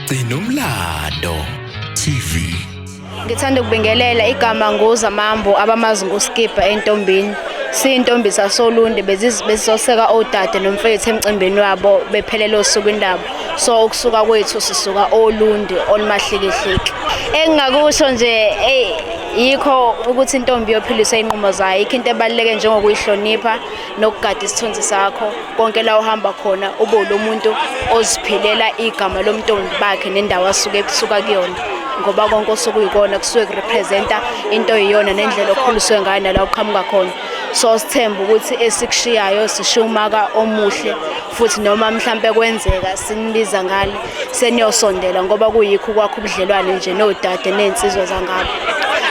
Sinomlando TV. Ngithanda ukubingelela igama ngozamambo abamazi ngoSkipper entombini. Siyintombi sasolunde bezisoseka odade nomfethu emcimbini wabo bephelele usuku indaba. So ukusuka kwethu sisuka olundi olumahlikehlike. Engingakusho nje yikho ukuthi intombi yophiliswa inqumo zayo. Ikho into ebaluleke njengokuyihlonipha nokugada isithunzi sakho. Konke la uhamba khona ube lo muntu oziphilela igama lomntombi bakhe nendawo asuke kusuka kuyona. Ngoba konke osuke uyikona kusuke kurepresenta into eyiyona nendlela okhuliswe ngayo nala uqhamuka khona. So sithemba ukuthi esikushiyayo sishumaka omuhle futhi noma mhlambe kwenzeka sinibiza ngale seniyosondela ngoba kuyikho kwakho ubudlelwane nje nodade nensizwa zangabo.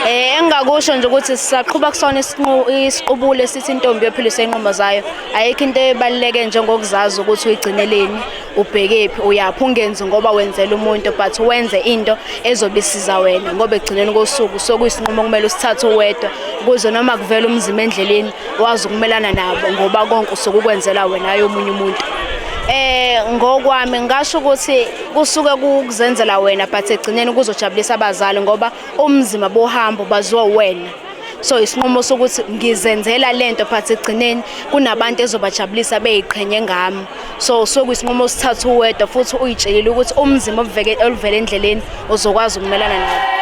Engakusho nje ukuthi sisaqhubeka kusona isiqubule sithi intombi yophiliswa inqumo zayo. Ayikho into ebaluleke njengokuzazi ukuthi uyigcineleni ubhekephi uyaphi ungenzi ngoba wenzela umuntu but wenze into ezobisiza wena ngoba egcineni kosuku sokuyisinqumo kumele usithathe uwedwa kuze noma kuvela umzima endleleni wazi ukumelana nabo ngoba konke usokukwenzela wena ayomunye umuntu. Ngokwami ngasho ukuthi kusuke kuzenzela wena but egcineni kuzojabulisa abazali ngoba umzima bohambo baziwa wena. So isinqumo sokuthi ngizenzela lento but egcineni kunabantu ezobajabulisa beyiqhenye ngami. So sokuyisinqumo sithatha uwedwa futhi uyitshelile ukuthi umzima oluvela endleleni uzokwazi ukumelana nawo.